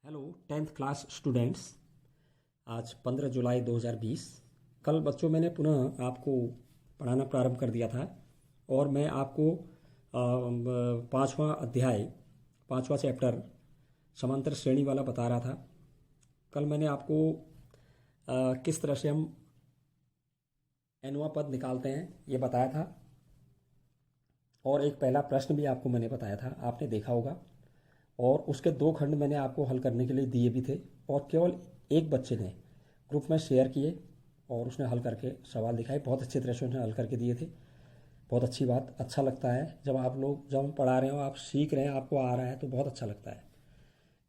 Hello tenth class students. आज 15 जुलाई 2020। कल बच्चों मैंने पुनः आपको पढ़ाना प्रारंभ कर दिया था और मैं आपको पांचवा अध्याय पांचवा चैप्टर समांतर श्रेणी वाला बता रहा था। कल मैंने आपको किस तरह से हम एनवा पद निकालते हैं ये बताया था और एक पहला प्रश्न भी आपको मैंने बताया था, आपने देखा होगा। और उसके दो खंड मैंने आपको हल करने के लिए दिए भी थे और केवल एक बच्चे ने ग्रुप में शेयर किए और उसने हल करके सवाल दिखाए। बहुत अच्छी तरह से उसने हल करके दिए थे। बहुत अच्छी बात, अच्छा लगता है जब हम पढ़ा रहे हो, आप सीख रहे हैं, आपको आ रहा है तो बहुत अच्छा लगता है।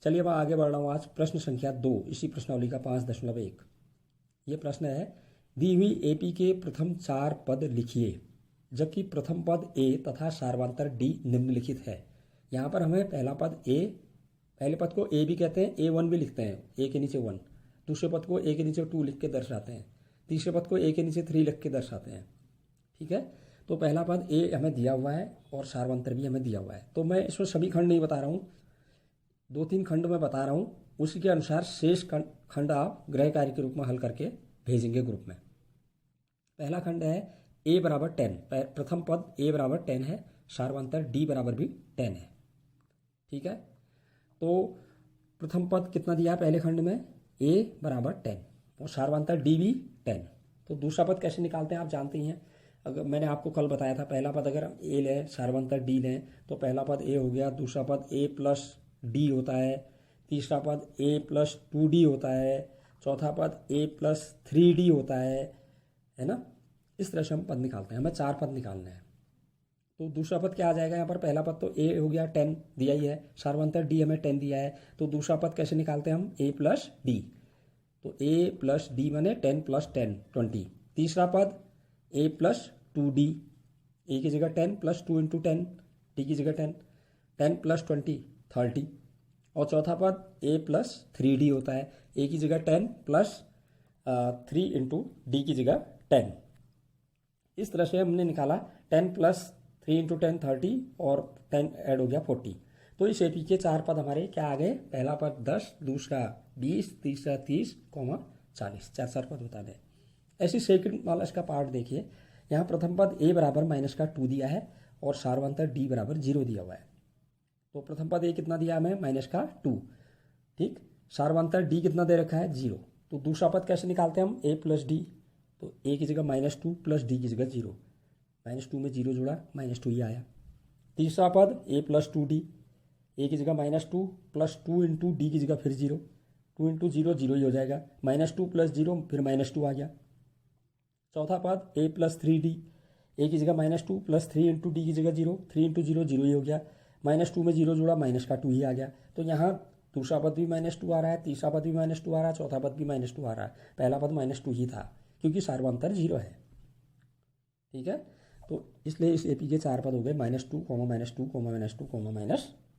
चलिए मैं आगे बढ़ रहा हूँ। आज प्रश्न संख्या 2 इसी प्रश्नावली का 5.1। ये प्रश्न है, दी हुई एपी के प्रथम 4 पद लिखिए जबकि प्रथम पद ए तथा सार्वंतर डी निम्नलिखित है। यहाँ पर हमें पहले पद को ए भी कहते हैं, A1 भी लिखते हैं, ए के नीचे 1। दूसरे पद को ए के नीचे 2 लिख के दर्शाते हैं। तीसरे पद को ए के नीचे 3 लिख के दर्शाते हैं। ठीक है, तो पहला पद ए हमें दिया हुआ है और सार्वंतर भी हमें दिया हुआ है। तो मैं इसमें सभी खंड नहीं बता रहा हूँ, 2-3 खंड में बता रहा हूँ। उसी के अनुसार शेष खंड आप गृह कार्य के रूप में हल करके भेजेंगे ग्रुप में। पहला खंड है ए बराबर 10। प्रथम पद ए बराबर 10 है, सार्वंतर डी बराबर भी 10 है। ठीक है, तो प्रथम पद कितना दिया है पहले खंड में, ए बराबर 10 और सार्वंतर डी भी 10। तो दूसरा पद कैसे निकालते हैं आप जानते ही हैं। अगर मैंने आपको कल बताया था, पहला पद अगर ए लें सार्वंतर डी लें तो पहला पद ए हो गया, दूसरा पद ए प्लस डी होता है, तीसरा पद ए प्लस 2D होता है, चौथा पद ए प्लस 3D होता है ना। इस तरह से हम पद निकालते हैं। हमें 4 पद निकालने हैं। तो दूसरा पद क्या आ जाएगा यहाँ पर, पहला पद तो ए हो गया 10 दिया ही है, सार्वंतर डी हमें 10 दिया है। तो दूसरा पद कैसे निकालते हैं हम, ए प्लस डी। तो ए प्लस डी माने 10 प्लस 10 20। तीसरा पद ए प्लस 2D, ए की जगह 10 प्लस 2 इंटू 10, डी की जगह 10, 10 प्लस 20 30। और चौथा पद ए प्लस 3D होता है, ए की जगह 10 प्लस 3 इंटू डी की जगह 10। इस तरह से हमने निकाला 10 प्लस 3 इंटू 10 30 और 10 ऐड हो गया 40। तो इस एपी के 4 पद हमारे क्या आ गए, पहला पद 10, दूसरा 20, तीसरा 30, 40, 4 पद बता दें। ऐसी सेकंड वाला इसका पार्ट देखिए। यहाँ प्रथम पद ए बराबर -2 दिया है और सार्वंतर डी बराबर 0 दिया हुआ है। तो प्रथम पद ए कितना दिया हमें, -2। ठीक, सार्वंतर डी कितना दे रखा है, 0। तो दूसरा पद कैसे निकालते हैं हम, ए प्लस डी। तो ए की जगह -2 प्लस डी की जगह 0, -2 में 0 जुड़ा, -2 ही आया। तीसरा पद ए प्लस 2D, ए की जगह -2 प्लस 2 इंटू डी की जगह फिर 0, 2 इंटू 0 0 ही हो जाएगा, -2 प्लस 0 फिर -2 आ गया। चौथा पद ए प्लस 3D, ए की जगह -2 प्लस 3 इंटू डी की जगह 0, 3 इंटू 0 0 ही हो गया, -2 में 0 जुड़ा, -2 ही आ गया। तो यहाँ दूसरा पद भी -2 आ रहा है, तीसरा पद भी -2 आ रहा है, चौथा पद भी -2 आ रहा है। पहला पद -2 ही था क्योंकि सार्वंतर 0 है। ठीक है, तो इसलिए इस एपी के 4 पद हो गए, -2, -2, -2,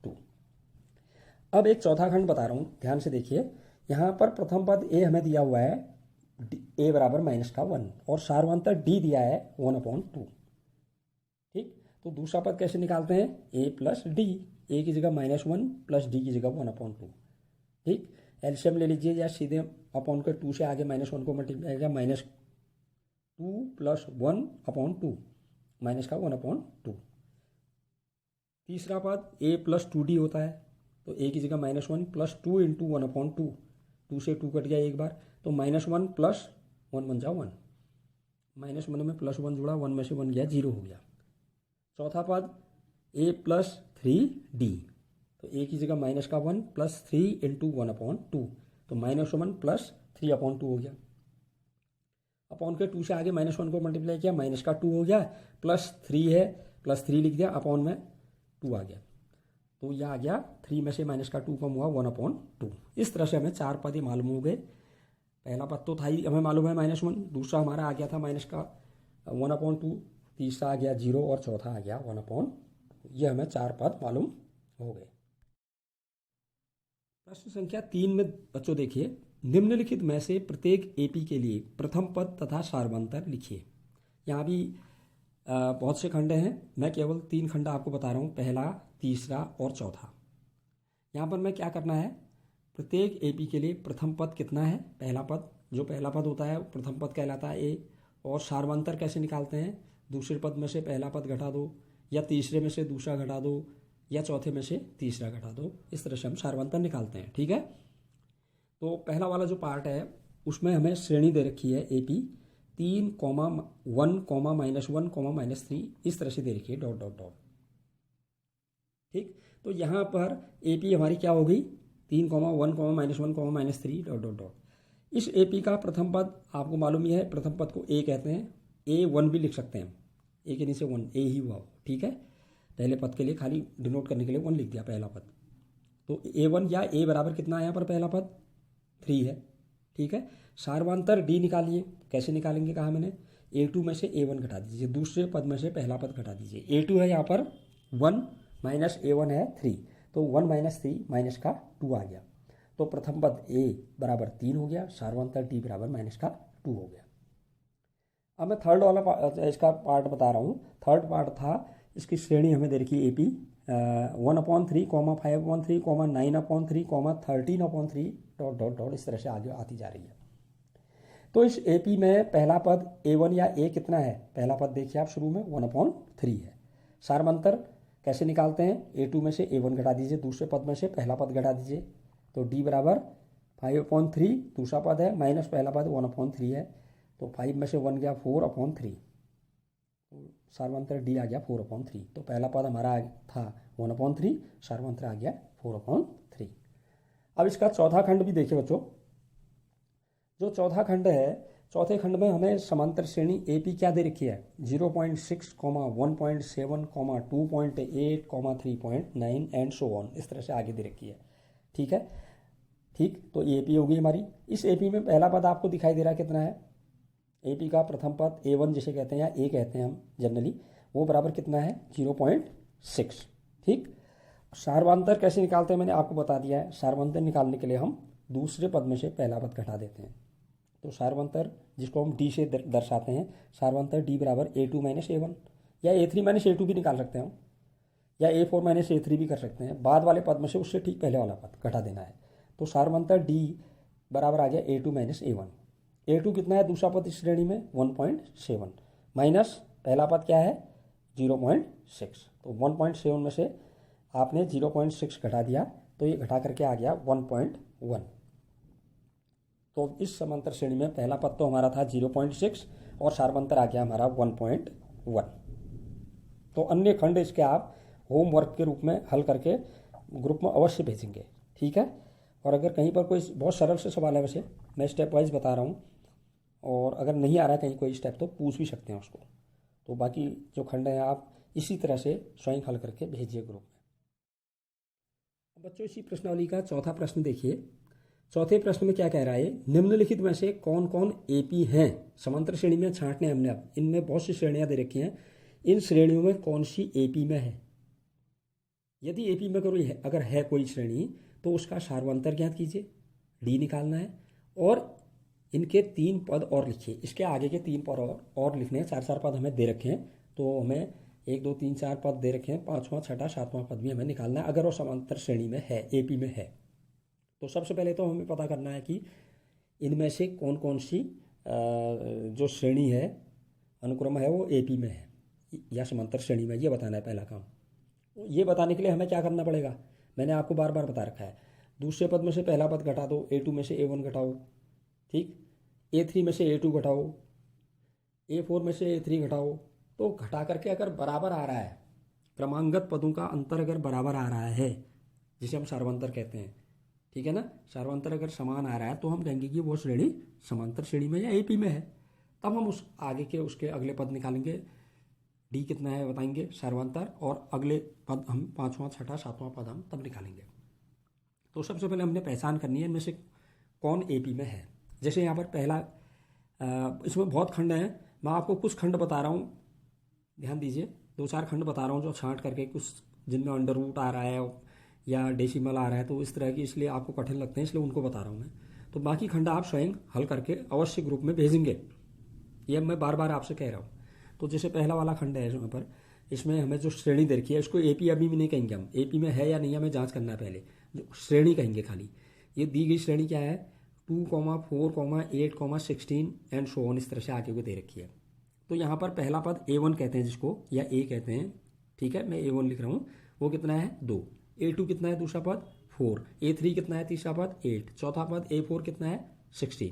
-2। अब एक चौथा खंड बता रहा हूँ, ध्यान से देखिए। यहाँ पर प्रथम पद ए हमें दिया हुआ है, ए बराबर -1 और सार्वंतर डी दिया है 1/2। ठीक, तो दूसरा पद कैसे निकालते हैं, ए प्लस डी, ए की जगह -1 प्लस डी की जगह 1/2। ठीक, एलसीएम ले लीजिए या सीधे अपॉन के 2 से आगे -1 को मल्टीप्लाई किया, -2 प्लस 1/2 माइनस का 1/2। तीसरा पद ए प्लस 2D होता है, तो ए की जगह -1 प्लस 2 इंटू 1/2, 2 से 2 कट गया एक बार, तो -1 प्लस 1 बन जा 1, -1 में प्लस 1 जुड़ा, 1 में से 1 गया, 0 हो गया। चौथा पद ए प्लस 3D, तो ए की जगह -1 प्लस 3 इंटू 1/2, तो -1 प्लस 3/2 हो गया। अपॉन के 2 से आगे -1 को मल्टीप्लाई किया, -2 हो गया, प्लस 3 है, प्लस 3 लिख दिया, अपॉन में 2 आ गया। तो यह आ गया 3 में से -2 कम हुआ 1/2। इस तरह से हमें 4 पद ही मालूम हो गए। पहला पद तो था ही हमें मालूम है -1, दूसरा हमारा आ गया था -1/2, तीसरा आ गया 0 और चौथा आ गया 1/2। ये हमें 4 पद मालूम हो गए। प्रश्न संख्या 3 में बच्चों देखिए, निम्नलिखित में से प्रत्येक एपी के लिए प्रथम पद तथा सार्वंतर लिखिए। यहाँ भी बहुत से खंड हैं, मैं केवल 3 खंड आपको बता रहा हूँ, पहला, तीसरा और चौथा। यहाँ पर मैं क्या करना है, प्रत्येक एपी के लिए प्रथम पद कितना है, पहला पद, जो पहला पद होता है प्रथम पद कहलाता है ए। और सार्वंतर कैसे निकालते हैं, दूसरे पद में से पहला पद घटा दो, या तीसरे में से दूसरा घटा दो, या चौथे में से तीसरा घटा दो। इस तरह से हम सार्वंतर निकालते हैं। ठीक है, तो पहला वाला जो पार्ट है उसमें हमें श्रेणी दे रखी है एपी 3, 1, -1, -3 इस तरह से दे रखी है, डॉट डॉट डॉट। ठीक, तो यहाँ पर एपी हमारी क्या हो गई, 3, 1, -1, -3 डॉट डॉट डॉट। इस एपी का प्रथम पद आपको मालूम ही है, प्रथम पद को ए कहते हैं, A1 भी लिख सकते हैं, ए के नीचे 1 ए ही हुआ। ठीक है, पहले पद के लिए खाली डिनोट करने के लिए 1 लिख दिया पहला पद। तो A1 या A बराबर कितना है यहाँ पर, पहला पद 3 है। ठीक है, सार्वंतर डी निकालिए, कैसे निकालेंगे कहा मैंने, A2 में से A1 घटा दीजिए, दूसरे पद में से पहला पद घटा दीजिए। A2 है यहाँ पर 1 माइनस A1 है 3, तो 1 - 3 माइनस का 2 आ गया। तो प्रथम पद A बराबर 3 हो गया, सार्वंतर D बराबर माइनस का 2 हो गया। अब मैं थर्ड वाला इसका पार्ट बता रहा हूँ। थर्ड पार्ट था, इसकी श्रेणी हमें दे रखी AP 1/3, 5/3, 9/3, 13/3 डॉट डॉट डॉट, इस तरह से आगे आती जा रही है। तो इस AP में पहला पद A1 या A कितना है, पहला पद देखिए आप शुरू में 1/3 है। सार्वंतर कैसे निकालते हैं, A2 में से A1 घटा दीजिए, दूसरे पद में से पहला पद घटा दीजिए, तो D बराबर 5/3, दूसरा पद है माइनस पहला पद 1/3 है, तो 5 में से 1 गया 4/3, तो सार्वंतर D आ गया 4/3। तो पहला पद हमारा था 1/3, सार्वंतर आ गया 4/3। अब इसका चौथा खंड भी देखिए बच्चों, जो चौथा खंड है, चौथे खंड में हमें समांतर श्रेणी AP क्या दे रखी है, 0.6, 1.7, 2.8, 3.9 एंड सो ऑन, इस तरह से आगे दे रखी है। ठीक है, ठीक, तो ये AP हो गई हमारी। इस AP में पहला पद आपको दिखाई दे रहा है कितना है, AP का प्रथम पद A1 जिसे कहते हैं या A कहते हैं हम जनरली, वो बराबर कितना है 0.6। ठीक, सार्वंतर कैसे निकालते हैं मैंने आपको बता दिया है। सार्वंतर निकालने के लिए हम दूसरे पद में से पहला पद घटा देते हैं, तो सार्वंतर जिसको हम D से दर्शाते हैं, सार्वंतर D बराबर A2 - A1 या A3 - A2 भी निकाल सकते हैं हम, या A4 - A3 भी कर सकते हैं। बाद वाले पद में से उससे ठीक पहले वाला पद घटा देना है। तो सार्वंतर D बराबर आ गया A2 - A1। A2 कितना है, दूसरा पद इस श्रेणी में 1.7 माइनस पहला पद क्या है 0.6, तो 1.7 में से आपने 0.6 घटा दिया, तो ये घटा करके आ गया 1.1। तो इस समांतर श्रेणी में पहला पद तो हमारा था 0.6 और सार्वंतर आ गया हमारा 1.1। तो अन्य खंड इसके आप होमवर्क के रूप में हल करके ग्रुप में अवश्य भेजेंगे। ठीक है, और अगर कहीं पर कोई बहुत सरल से सवाल है, वैसे मैं स्टेप वाइज बता रहा हूँ, और अगर नहीं आ रहा है कहीं कोई स्टेप तो पूछ भी सकते हैं उसको। तो बाकी जो खंड है आप इसी तरह से स्वयं हल करके भेजिए ग्रुप में। बच्चों इसी प्रश्नावली का चौथा प्रश्न देखिए। चौथे प्रश्न में क्या कह रहा है, निम्नलिखित में से कौन कौन AP हैं। समांतर श्रेणी में छांटने हमने, अब इनमें बहुत सी श्रेणियां दे रखी हैं, इन श्रेणियों में कौन सी AP में है। यदि AP में अगर है कोई श्रेणी तो उसका सार्वंतर ज्ञात कीजिए, D निकालना है, और इनके 3 पद और लिखिए। इसके आगे के 3 पद और लिखने हैं, 4 पद हमें दे रखे हैं, तो हमें 1, 2, 3, 4 पद दे रखे हैं, 5वां, 6वां, 7वां पद भी हमें निकालना है अगर वो समांतर श्रेणी में है, AP में है। तो सबसे पहले तो हमें पता करना है कि इनमें से कौन कौन सी जो श्रेणी है, अनुक्रम है, वो AP में है या समांतर श्रेणी में, ये बताना है पहला काम। ये बताने के लिए हमें क्या करना पड़ेगा, मैंने आपको बार बार बता रखा है, दूसरे पद में से पहला पद घटा दो, A2 में से A1 घटाओ, ठीक, A3 में से A2 घटाओ, A4 में से A3 घटाओ। तो घटा करके अगर बराबर आ रहा है, क्रमांगत पदों का अंतर अगर बराबर आ रहा है, जिसे हम सार्वंतर कहते हैं, ठीक है ना, सार्वंतर अगर समान आ रहा है तो हम कहेंगे कि वो श्रेणी समांतर श्रेणी में या AP में है। तब हम उस आगे के उसके अगले पद निकालेंगे, D कितना है बताएंगे सार्वंतर, और अगले पद हम 5वां, 6वां, 7वां पद हम तब निकालेंगे। तो सबसे पहले हमने पहचान करनी है इनमें से कौन AP में है। जैसे यहाँ पर पहला, इसमें बहुत खंड हैं, मैं आपको कुछ खंड बता रहा हूँ, ध्यान दीजिए, 2-4 खंड बता रहा हूँ जो छांट करके, कुछ जिनमें अंडर रूट आ रहा है या डेसिमल आ रहा है, तो इस तरह की इसलिए आपको कठिन लगते हैं, इसलिए उनको बता रहा हूँ मैं। तो बाकी खंड आप स्वयं हल करके अवश्य ग्रुप में भेजेंगे, ये मैं बार बार आपसे कह रहा हूँ। तो जैसे पहला वाला खंड है यहाँ पर, इसमें हमें जो श्रेणी दे रखी है, इसको AP अभी भी नहीं कहेंगे हम, AP में है या नहीं हमें जांच करना है, पहले जो श्रेणी कहेंगे खाली। ये दी गई श्रेणी क्या है, 2,4,8,16 एंड सो ऑन, इस तरह से आगे को दे रखी है। तो यहाँ पर पहला पद A1 कहते हैं जिसको, या ए कहते हैं, ठीक है, मैं A1 लिख रहा हूँ, वो कितना है 2, A2 कितना है दूसरा पद 4, A3 कितना है तीसरा पद 8, चौथा पद A4 कितना है 16।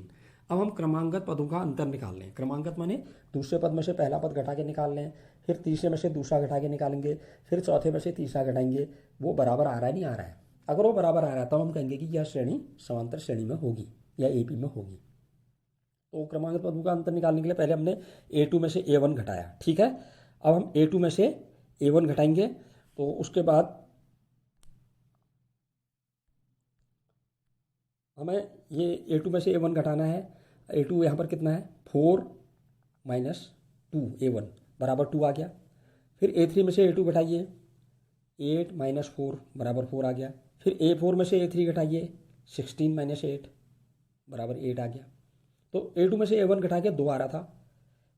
अब हम क्रमांगत पदों का अंतर निकाल लें। क्रमांगत माने दूसरे पद में से पहला पद घटा के निकाल लें, फिर तीसरे में से दूसरा घटा के निकालेंगे, फिर चौथे में से तीसरा घटाएंगे, वो बराबर आ रहा है नहीं आ रहा है। अगर वो बराबर आ रहा है तो हम कहेंगे कि यह श्रेणी समांतर श्रेणी में होगी या AP में होगी। तो क्रमांगत पदों का अंतर निकालने के लिए पहले हमने A2 में से A1 घटाया, ठीक है। अब हम A2 में से A1 घटाएंगे, तो उसके बाद हमें ये A2 में से A1 घटाना है। A2 यहाँ पर कितना है 4 माइनस 2 A1 बराबर 2 आ गया। फिर A3 में से A2 घटाइए, 8 माइनस 4 बराबर 4 आ गया। फिर A4 में से A3 घटाइए, 16 माइनस 8 बराबर 8 आ गया। तो A2 में से A1 घटा के 2 आ रहा था,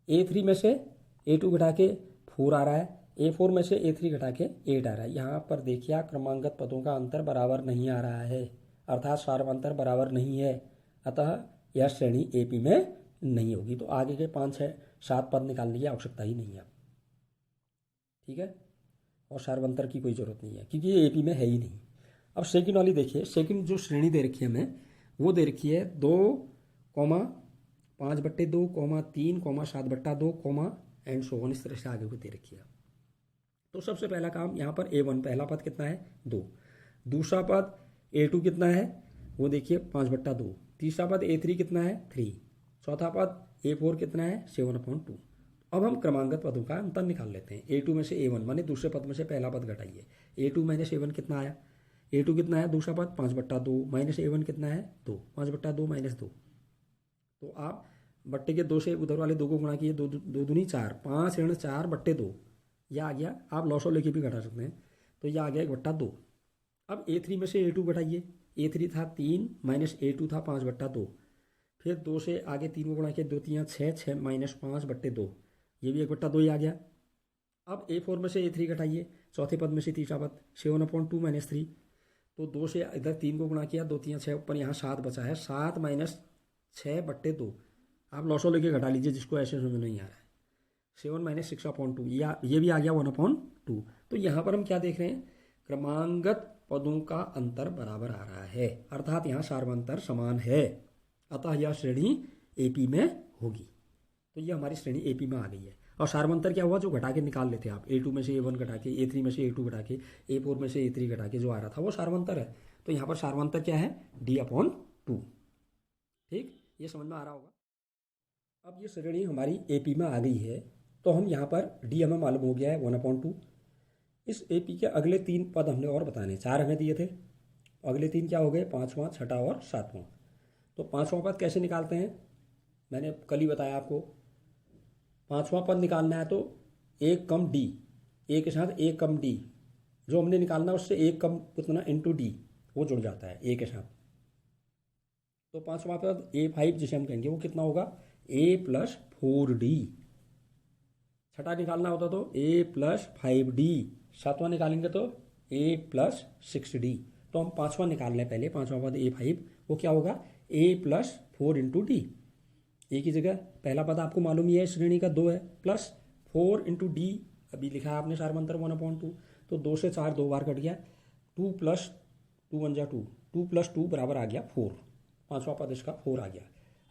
A3 में से A2 घटा के 4 आ रहा है, A4 में से A3 घटा के 8 आ रहा है। यहाँ पर देखिए क्रमांगत पदों का अंतर बराबर नहीं आ रहा है, अर्थात सार्वंतर बराबर नहीं है, अतः यह श्रेणी AP में नहीं होगी। तो आगे के 5, 6, 7 पद निकालने की आवश्यकता ही नहीं है, ठीक है, और सार्वंतर की कोई ज़रूरत नहीं है क्योंकि ये AP में है ही नहीं। अब सेकंड वाली देखिए, सेकंड जो श्रेणी दे रखी है हमें वो दे रखी है 2,5/2, 3, 7/2, एंड सो ऑन, इस तरह से आगे को दे रखी है। तो सबसे पहला काम यहाँ पर A1 पहला पद कितना है 2, दूसरा पद A2 कितना है वो देखिए 5/2, तीसरा पद A3 कितना है 3, चौथा पद A4 कितना है 7/2। अब हम क्रमांगत पदों का अंतर निकाल लेते हैं। A2 में से A1 माने दूसरे पद में से पहला पद घटाइए, A2 माइनस A1 कितना आया, A2 कितना है दूसरा पद 5/2 माइनस A1 कितना है 2, 5/2 माइनस 2। तो आप बट्टे के 2 से उधर वाले 2 को गुणा किए, 2 दूनी 4, 5 ऋण 4/2, यह आ गया। आप लॉसो लेके भी घटा सकते हैं, तो यह आ गया 1/2। अब A3 में से A2 घटाइए, A3 था 3 माइनस A2 था 5/2, फिर 2 से आगे 3 को गुणा किया, 2 3 6, 6 माइनस 5/2, ये भी 1/2 ही आ गया। अब A4 में से A3 घटाइए, चौथे पद में से तीसरा पद 7/2 माइनस 3, तो 2 से इधर 3 को गुणा किया, 2 3 6, ऊपर यहाँ 7 बचा है, 7 माइनस 6/2, आप लॉसो लेके घटा लीजिए जिसको ऐसे समझ नहीं आ रहा है, 7 माइनस 6/2, ये भी आ गया 1/2। तो यहाँ पर हम क्या देख रहे हैं, क्रमांगत पदों का अंतर बराबर आ रहा है, अर्थात यहाँ सार्वंतर समान है, अतः यह श्रेणी AP में होगी। तो ये हमारी श्रेणी AP में आ गई है। और सार्वंतर क्या हुआ, जो घटा के निकाल लेते हैं आप, A2 में से A1 घटा के, A3 में से A2 घटा के, A4 में से A3 घटा के जो आ रहा था वो सार्वंतर है। तो यहाँ पर सार्वंतर क्या है D/2, ठीक, ये समझ में आ रहा होगा। अब ये श्रेणी हमारी AP में आ गई है, तो हम यहाँ पर D हमें मालूम हो गया है 1/2। इस AP के अगले 3 पद हमने और बताने, 4 हमें दिए थे, अगले 3 क्या हो गए, 5वां, 6वां और 7वां। तो 5वां पद कैसे निकालते हैं, मैंने कल ही बताया आपको। 5वां पद निकालना है तो 1 कम D, A के साथ 1 कम D, जो हमने निकालना है उससे 1 कम उतना इंटू D, वो जुड़ जाता है A के साथ। तो 5वां पद A5 जिसे हम कहेंगे वो कितना होगा, A+4D। छठा निकालना होता तो A+5D, 7वां निकालेंगे तो A+6D। तो हम 5वां निकाल लें पहले, 5वां पद A5 वो क्या होगा, A+4 इंटू D। ए की जगह पहला पद आपको मालूम ही है श्रेणी का 2 है, प्लस 4 इंटू D अभी लिखा है आपने सार्वंतर 1/2, तो 2 से 4 2 बार कट गया, 2 + 2 = 2, 2 + 2 बराबर आ गया 4, 5वां पद इसका 4 आ गया।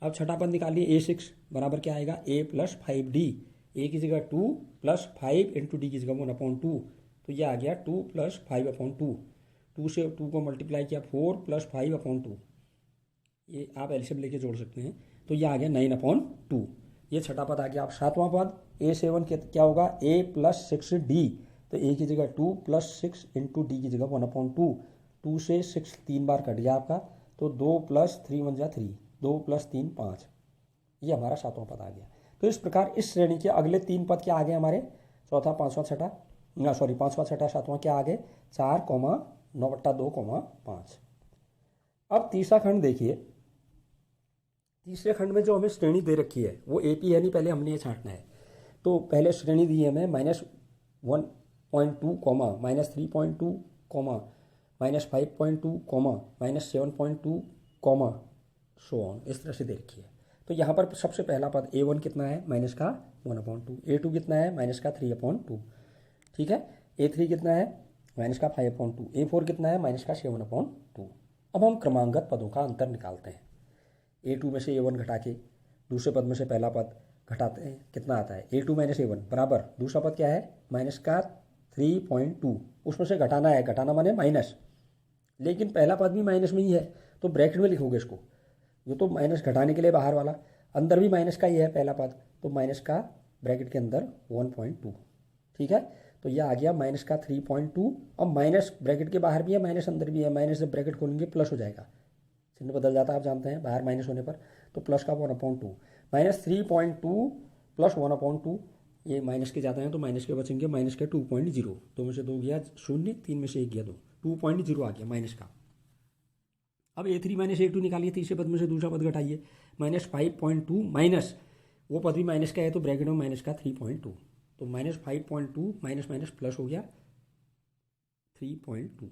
अब छठा पद निकालिए A6 बराबर क्या आएगा, A+5D, ए की जगह 2 + 5 इंटू D की जगह 1/2, तो ये आ गया 2 + 5/2, 2 से 2 को मल्टीप्लाई किया 4 + 5/2, ये आप एलसीएम लेके जोड़ सकते हैं, तो ये आ गया 9/2। ये छठा पद आ गया। अब 7वां पद A7 क्या होगा, A+6D, तो ए की जगह 2 + 6 इंटू D की जगह 1/2, 2 से 6 3 बार कट गया आपका, तो 2 + 3 = 3, 2 + 3 5, ये हमारा 7वां पद आ गया। तो इस प्रकार इस श्रेणी के अगले 3 पद क्या आ गए हमारे, चौथा, 5वां, 6वां 7वां क्या आ गए, 4, 9/2, 5। अब तीसरा खंड देखिए, तीसरे खंड में जो हमें श्रेणी दे रखी है वो AP है नहीं, पहले हमने ये छांटना है। तो पहले श्रेणी दी है हमें -1.2, -3.2, -5.2 कॉमा -7.2 कॉमा सो ऑन, इस तरह से दे रखी है। तो यहाँ पर सबसे पहला पद A1 कितना है, माइनस का 1/2, A2 कितना है, माइनस का 3/2, ठीक है। A3 कितना है, माइनस का 5/2, A4 कितना है, माइनस का 7/2। अब हम क्रमांगत पदों का अंतर निकालते हैं। A2 में से A1 घटा के दूसरे पद में से पहला पद घटाते हैं, कितना आता है, A2 माइनस A1 बराबर दूसरा पद क्या है, माइनस का 3.2, उसमें से घटाना है, घटाना माने माइनस, लेकिन पहला पद भी माइनस में ही है तो ब्रैकेट में लिखोगे इसको, ये तो माइनस घटाने के लिए बाहर वाला, अंदर भी माइनस का ही है पहला पद, तो माइनस का ब्रैकेट के अंदर 1.2, ठीक है। तो यह आ गया माइनस का 3.2, अब माइनस ब्रैकेट के बाहर भी है, माइनस अंदर भी है, माइनस से ब्रैकेट खोलेंगे प्लस हो जाएगा, चिन्ह बदल जाता है, आप जानते हैं बाहर माइनस होने पर, तो प्लस का 1/2, -3.2 प्लस 1/2, ये माइनस के जाते हैं तो माइनस के बचेंगे, माइनस के 2.0, 2 में से 2 गया 0, 3 में से 1 गया 2, 2.0 आ गया माइनस का। अब A3 माइनस A2 निकालिए, तीसरे पद में से दूसरा पद घटाइए, -5.2 माइनस वो पद भी माइनस का है तो ब्रैकेट में माइनस का 3.2, तो -5.2 माइनस माइनस प्लस हो गया 3.2,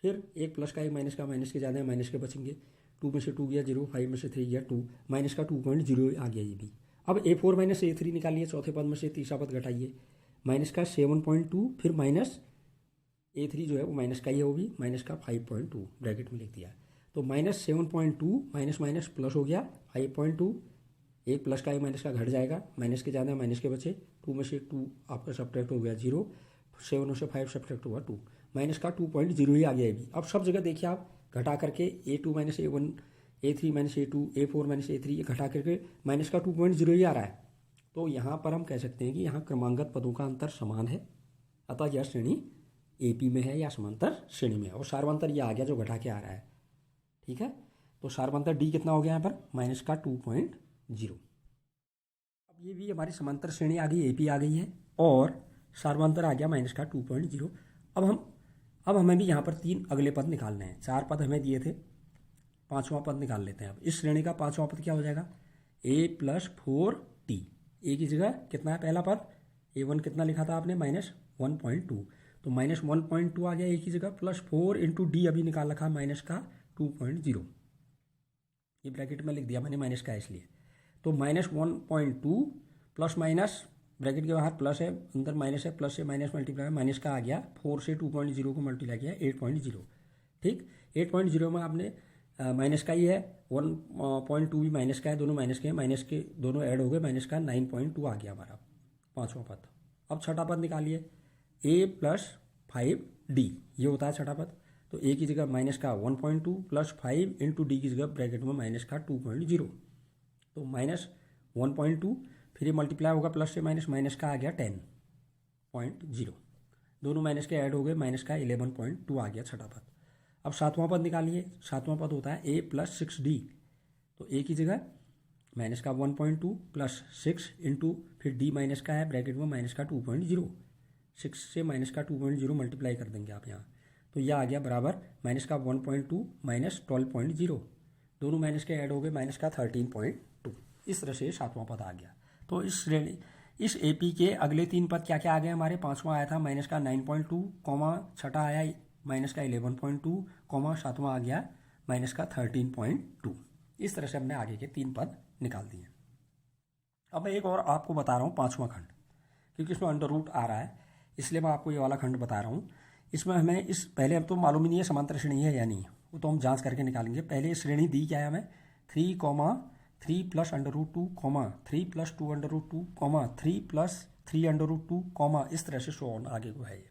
फिर एक प्लस का एक माइनस का, माइनस के ज़्यादा है माइनस के बचेंगे, 2 में से 2 गया 0, 5 में से 3 गया 2, माइनस का 2.0 आ गया ये भी। अब A4 माइनस A3 निकालिए, चौथे पद में से तीसरा पद घटाइए, माइनस का 7.2, फिर माइनस A3 जो है वो माइनस का ही है, वो भी माइनस का 5.2 ब्रैकेट में लिख दिया, तो -7.2 माइनस माइनस प्लस हो गया 5.2, एक प्लस का एक माइनस का घट जाएगा, माइनस के ज़्यादा माइनस के बचे, 2 में से 2 आपका सब्ट्रैक्ट हो गया 0, 7 में से 5 सब्ट्रैक्ट हुआ 2, माइनस का 2.0 ही आ गया ये भी। अब सब जगह देखिए आप घटा करके A2 minus A1, A3 minus A2, A4 minus A3, ये घटा करके माइनस का 2.0 ही आ रहा है, तो यहाँ पर हम कह सकते हैं कि यहाँ क्रमांगत पदों का अंतर समान है, अतः यह श्रेणी AP में है या समांतर श्रेणी में है, और सार्वंतर ये आ गया जो घटा के आ रहा है, ठीक है। तो सार्वंतर D कितना हो गया यहाँ पर, माइनस का 2.0। अब ये भी हमारी समांतर श्रेणी आ गई, AP आ गई है, और सार्वंतर आ गया माइनस का 2.0। अब हमें भी यहाँ पर 3 अगले पद निकालने हैं, 4 पद हमें दिए थे, 5वां पद निकाल लेते हैं। अब इस श्रेणी का 5वां पद क्या हो जाएगा, A+4T, A की जगह कितना है पहला पद, A1 कितना लिखा था आपने, -1.2, तो -1.2 आ गया A की जगह, +4 × D अभी निकाल रखा माइनस का 2.0, ये ब्रैकेट में लिख दिया मैंने माइनस का इसलिए, तो -1.2 प्लस माइनस ब्रैकेट के बाहर प्लस है, अंदर माइनस है, प्लस से माइनस मल्टीप्लाई, माइनस का आ गया, 4 से 2.0 को मल्टीप्लाई किया 8.0, ठीक। 8.0 में आपने माइनस का ही है, 1.2 भी माइनस का है, दोनों माइनस के हैं, माइनस के दोनों ऐड हो गए, माइनस का 9.2 आ गया हमारा 5वां पद। अब छठा पद निकालिए, A+5D, ये होता है छठा पद, तो A की जगह माइनस का 1.2 प्लस 5 × D की जगह ब्रैकेट में माइनस का 2.0, तो -1.2, फिर ये मल्टीप्लाई होगा प्लस से माइनस, माइनस का आ गया 10.0, दोनों माइनस के ऐड हो गए, माइनस का 11.2 आ गया छठा पद। अब 7वां पद निकालिए, 7वां पद होता है A+6D, तो A की जगह माइनस का 1.2 प्लस 6 × फिर D माइनस का है, ब्रैकेट में माइनस का 2.0, 6 से माइनस का 2.0 मल्टीप्लाई कर देंगे आप यहाँ, तो यह आ गया बराबर माइनस का 1.2 माइनस 12.0, दोनों माइनस के ऐड हो गए, माइनस का 13.2, इस तरह से 7वां पद आ गया। तो इस AP के अगले 3 पद क्या क्या आ गए हमारे, 5वां आया था माइनस का 9.2, कॉमा छठा आया माइनस का 11.2, कॉमा 7वां आ गया माइनस का 13.2, इस तरह से हमने आगे के 3 पद निकाल दिए। अब मैं एक और आपको बता रहा हूँ 5वां खंड, क्योंकि इसमें अंडर रूट आ रहा है, इसलिए मैं आपको ये वाला खंड बता रहा हूँ। इसमें हमें इस पहले अब तो मालूम ही नहीं है समांतर श्रेणी है या नहीं, वो तो हम जांच करके निकालेंगे। पहले श्रेणी दी क्या है हमें, 3, 3 + √2, 3 + 2 √2, 3 + 3 √2, इस तरह से शो ऑन आगे को है ये।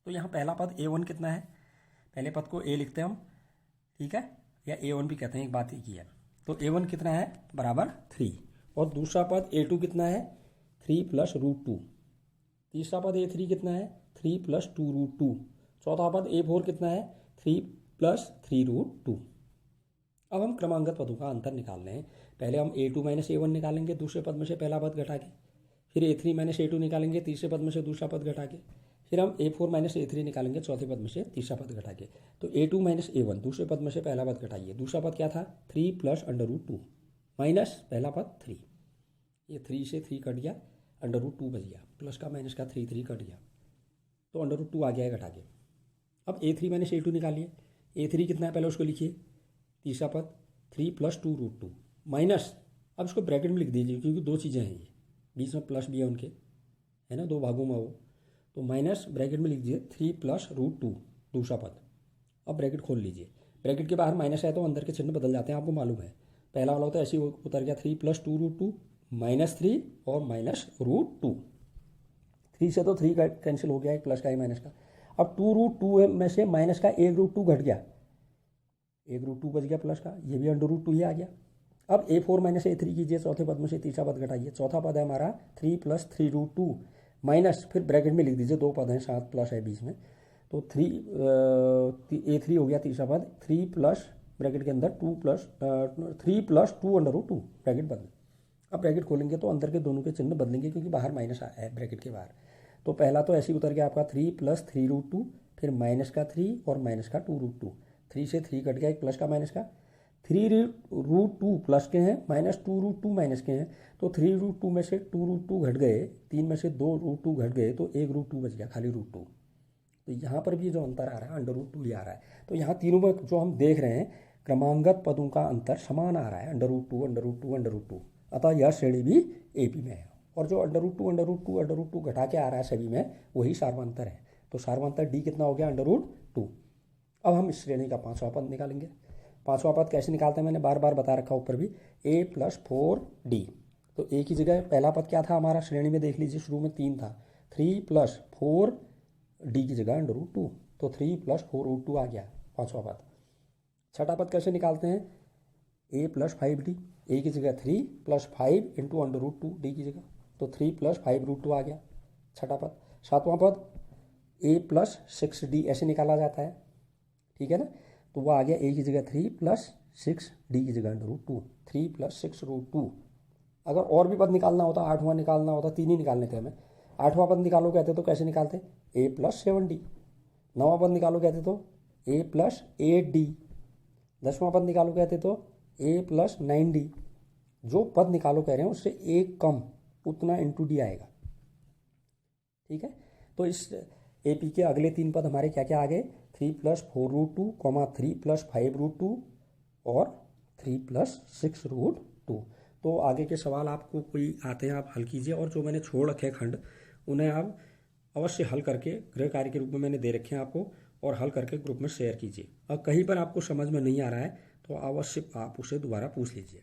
तो यहाँ पहला पद A1 कितना है, पहले पद को A लिखते हैं हम, ठीक है, या A1 भी कहते हैं, एक बात एक ही है। तो A1 कितना है, बराबर 3, और दूसरा पद A2 कितना है, 3 + √2, तीसरा पद A3 कितना है, 3 + 2 √2, चौथा पद A4 कितना है, 3 + 3 √2। अब हम क्रमांगत पदों का अंतर निकाल रहे हैं। पहले हम A2 - A1 निकालेंगे, दूसरे पद में से पहला पद घटा के, फिर A3 - A2 निकालेंगे, तीसरे पद में से दूसरा पद घटा के, फिर हम A4 - A3 निकालेंगे, चौथे पद में से तीसरा पद घटा के। तो A2 - A1, दूसरे पद में से पहला पद घटाइए, दूसरा पद क्या था, 3 + √2 माइनस पहला पद 3, ये 3 से 3 कट गया, √2 बच गया, प्लस का माइनस का 3 कट गया, तो √2 आ गया है घटा के। अब A3 माइनस A2 निकालिए। A3 कितना है पहले उसको लिखिए, तीसरा पद 3 + 2√2 माइनस, अब इसको ब्रैकेट में लिख दीजिए क्योंकि दो चीज़ें हैं, ये बीच में प्लस भी है उनके, है ना, दो भागों में वो, तो माइनस ब्रैकेट में लिख दीजिए 3 + √2 दूसरा पद। अब ब्रैकेट खोल लीजिए, ब्रैकेट के बाहर माइनस है तो अंदर के चिन्ह बदल जाते हैं, आपको मालूम है। पहला वाला होता है ऐसे ही उतर गया 3 + 2√2 -3 और -√2। 3 से तो 3 कैंसिल हो गया, एक प्लस का एक माइनस का। अब 2√2 में से माइनस का 1√2 घट गया, 1√2 बच गया प्लस का, ये भी √2 ही आ गया। अब A4 - A3 कीजिए, चौथे पद में से तीसरा पद घटाइए। चौथा पद है हमारा 3 + 3√2 माइनस, फिर ब्रैकेट में लिख दीजिए, दो पद हैं साथ प्लस है बीच में, तो A3 हो गया तीसरा पद, 3 प्लस ब्रैकेट के अंदर 3 + 2√2 ब्रैकेट बंद। अब ब्रैकेट खोलेंगे तो अंदर के दोनों के चिन्ह बदलेंगे क्योंकि बाहर माइनस आया है ब्रैकेट के बाहर। तो पहला तो ऐसे ही उतर गया आपका 3 + 3√2, फिर माइनस का 3 और माइनस का 2√2, 3 से 3 कट गया, एक प्लस का माइनस का, 3√2 प्लस के हैं, -2√2 माइनस के हैं, तो 3√2 में से 2√2 घट गए, 3 में से 2√2 घट गए तो 1√2 बच गया, खाली √2। तो यहाँ पर भी जो अंतर आ रहा है √2 ही आ रहा है। तो यहाँ तीनों में जो हम देख रहे हैं क्रमांगत पदों का अंतर समान आ रहा है, √2 √2 √2। अतः यह श्रेणी भी AP में है, और जो √2 घटा के आ रहा है सभी में वही सार्वंतर है। तो सार्वंतर D कितना हो गया, √2। अब हम इस श्रेणी का पांचवा पद निकालेंगे। पांचवा पद कैसे निकालते हैं मैंने बार बार बता रखा ऊपर भी, A + 4D। तो A की जगह पहला पद क्या था हमारा श्रेणी में, देख लीजिए शुरू में 3 था, 3 + 4D की जगह √2, तो 3 + 4√2 आ गया पांचवा पद। छठा पद कैसे निकालते हैं, A + 5D। A की जगह 3 + 5 × √2D की जगह, तो 3 + 5√2 आ गया छठा पद। सातवां पद A + 6D ऐसे निकाला जाता है, ठीक है ना, तो वो आ गया A की जगह 3 + 6D की जगह √2, 3 + 6√2। अगर और भी पद निकालना होता, आठवां निकालना होता, तीन ही निकालने थे हमें, आठवां पद निकालो कहते तो कैसे निकालते, A + 7D। नौवां पद निकालो कहते तो A + 8D। 10वां पद निकालो कहते तो A + 9D। जो पद निकालो कह रहे हैं उससे एक कम, उतना × D आएगा, ठीक है। तो इस AP के अगले तीन पद हमारे क्या क्या आ गए, 3 + 4√2, 3 + 5√2 और 3 + 6√2। तो आगे के सवाल आपको कोई आते हैं आप हल कीजिए, और जो मैंने छोड़ रखे खंड उन्हें आप अवश्य हल करके गृह कार्य के रूप में मैंने दे रखे हैं आपको, और हल करके ग्रुप में शेयर कीजिए। और कहीं पर आपको समझ में नहीं आ रहा है तो अवश्य आप उसे दोबारा पूछ लीजिए।